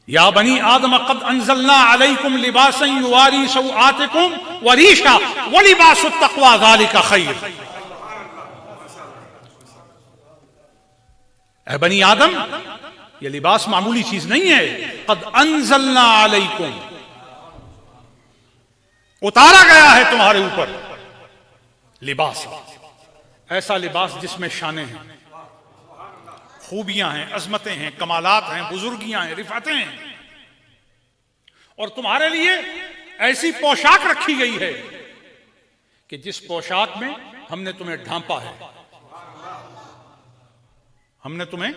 या बनी आदम कद अंजलना अलैकुम लिबासन युवारी सौआतिकुम व रीशा व लिबासुत तक़वा ज़ालिका खैर। ऐ बनी आदम, ये लिबास मामूली चीज नहीं है। कद अंजलना अलैकुम, उतारा गया है तुम्हारे ऊपर लिबास, ऐसा लिबास जिसमें शाने हैं, खूबियां हैं, अजमतें हैं, कमालात हैं, बुजुर्गियां हैं, रिफातें हैं। और तुम्हारे लिए ऐसी पोशाक रखी गई है कि जिस पोशाक में हमने तुम्हें ढांपा है, हमने तुम्हें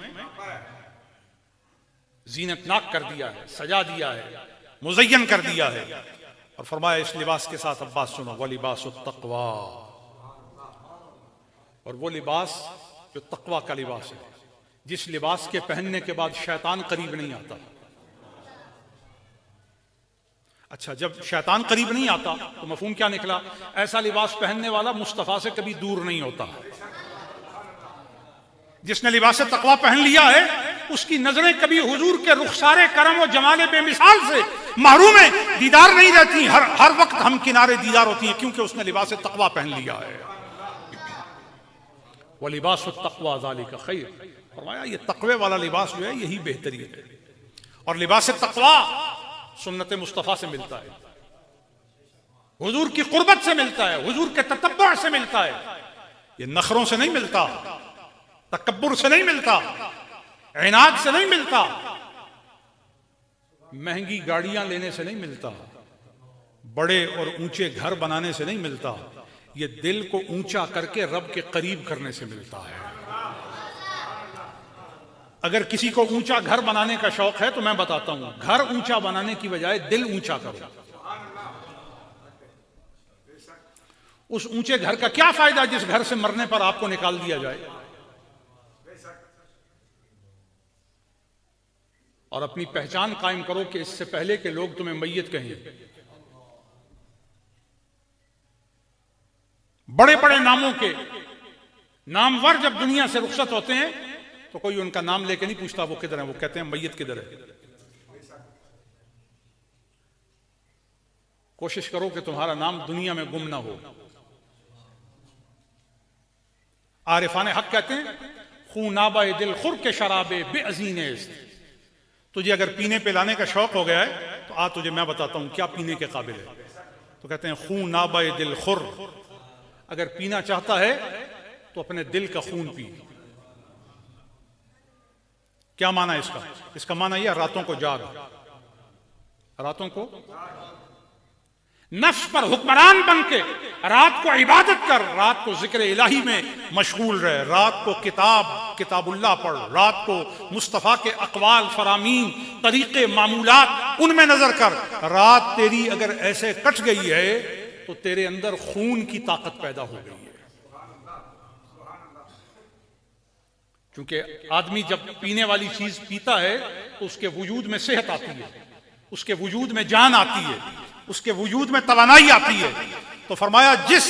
जीनतनाक कर दिया है, सजा दिया है, मुज़य्यन कर दिया है। और फरमाया इस लिबास के साथ अब बात सुनो, वो लिबासुत तक़वा, और वो लिबास जो तक़वा का लिबास है, जिस लिबास के पहनने के बाद शैतान करीब नहीं आता। अच्छा, जब शैतान करीब नहीं आता तो मफ़हूम क्या निकला? ऐसा लिबास पहनने वाला मुस्तफ़ा से कभी दूर नहीं होता। जिसने लिबास तक़वा पहन लिया है उसकी नजरें कभी हुजूर के रुखसारे करम और जमाले बेमिसाल से महरूम दीदार नहीं रहती। हर वक्त हम किनारे दीदार होती हैं, क्योंकि उसने लिबास तक़वा पहन लिया है। वह लिबास तक़वा ज़ालिका खैर। फरमाया ये तक़वे वाला लिबास जो है यही बेहतरीन है। और लिबास तक़वा सुन्नत मुस्तफ़ा से मिलता है, हुजूर की कुर्बत से मिलता है, हुजूर के ततब्बुअ से मिलता है। ये नखरों से नहीं मिलता, तकब्बुर से नहीं मिलता, इनाद से नहीं मिलता, महंगी गाड़ियां लेने से नहीं मिलता, बड़े और ऊंचे घर बनाने से नहीं मिलता। ये दिल को ऊंचा करके रब के करीब करने से मिलता है। अगर किसी को ऊंचा घर बनाने का शौक है तो मैं बताता हूं, घर ऊंचा बनाने की बजाय दिल ऊंचा करो। उस ऊंचे घर का क्या फायदा जिस घर से मरने पर आपको निकाल दिया जाए। और अपनी पहचान कायम करो कि इससे पहले के लोग तुम्हें मैयत कहें। बड़े बड़े नामों के नामवर जब दुनिया से रुखसत होते हैं तो कोई उनका नाम लेके नहीं पूछता वो किधर है, वो कहते हैं मैयत किधर है। कोशिश करो कि तुम्हारा नाम दुनिया में गुम ना हो। आरिफान हक कहते हैं खूनाबे दिल खुर के शराबे बेअज़ीने। तुझे अगर पीने पे लाने का शौक हो गया है तो तुझे मैं बताता हूं क्या पीने के काबिल है। तो कहते हैं खूनाबे दिल खुर, अगर पीना चाहता है तो अपने दिल का खून पी। क्या माना है इसका? इसका माना यह रातों को जाग, रातों को नफ्स पर हुक्मरान बन के रात को इबादत कर, रात को जिक्र इलाही में मशगूल रहे, रात को किताबुल्लाह पढ़, रात को मुस्तफ़ा के अक़वाल फरामीन तरीक़े मामूलात उनमें नजर कर। रात तेरी अगर ऐसे कट गई है तो तेरे अंदर खून की ताकत पैदा हो गई है। क्योंकि आदमी जब पीने वाली चीज पीता है तो उसके वजूद में सेहत आती है, उसके वजूद में जान आती है, उसके वजूद में तवानाई आती है। तो फरमाया जिस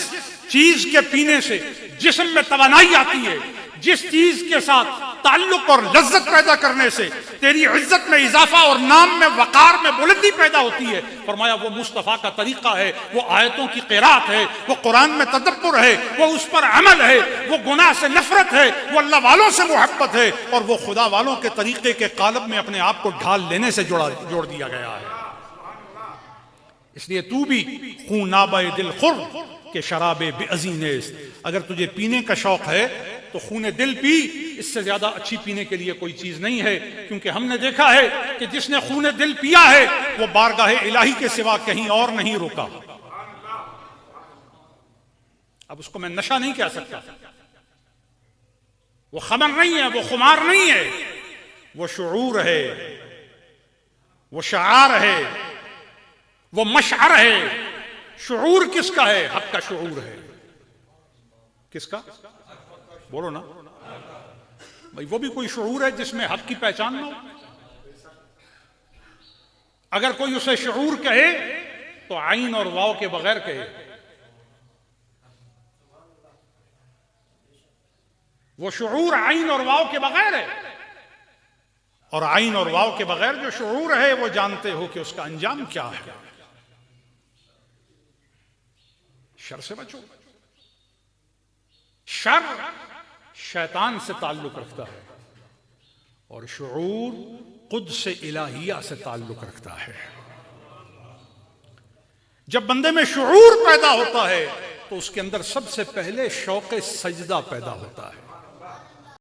चीज के पीने से जिस्म में तवानाई आती है, जिस चीज के साथ ताल्लुक और लज्जत पैदा करने से तेरी इज्जत में इजाफा और नाम में वकार में बुलंदी पैदा होती है, फरमाया वो मुस्तफ़ा का तरीका है, वो आयतों की क़िराअत है, वो कुरान में तदब्बुर है, वो उस पर अमल है, वो गुनाह से नफरत है, वो अल्लाह वालों से मोहब्बत है, और वो खुदा वालों के तरीके के कालब में अपने आप को ढाल लेने से जोड़ दिया गया है। इसलिए तू भी खूनाबे दिल खुर के शराबे बेअज़ीनेस, अगर तुझे पीने का शौक है तो खूने दिल पी। इससे ज्यादा अच्छी पीने के लिए कोई चीज नहीं है, क्योंकि हमने देखा है कि जिसने खूने दिल पिया है वो बारगाह इलाही के सिवा कहीं और नहीं रुका। अब उसको मैं नशा नहीं कह सकता, वो खमर नहीं है, वो खुमार नहीं है, वो शुऊर है, वो शआर है, वो मशअर है। शुऊर किसका है? हक का शुऊर है। किसका? बोलो ना भाई, वो भी कोई शुऊर है जिसमें हक की पहचान ना हो। अगर कोई उसे शुऊर कहे तो आइन और वाव के बगैर कहे। वो शुऊर आइन और वाव के बगैर है। और आइन और वाव के बगैर जो शुऊर है वो जानते हो कि उसका अंजाम क्या है। शर से बचो। शर शैतान से ताल्लुक रखता है और शुऊर खुद से इलाहिया से ताल्लुक रखता है। जब बंदे में शुऊर पैदा होता है तो उसके अंदर सबसे पहले शौक़े सजदा पैदा होता है।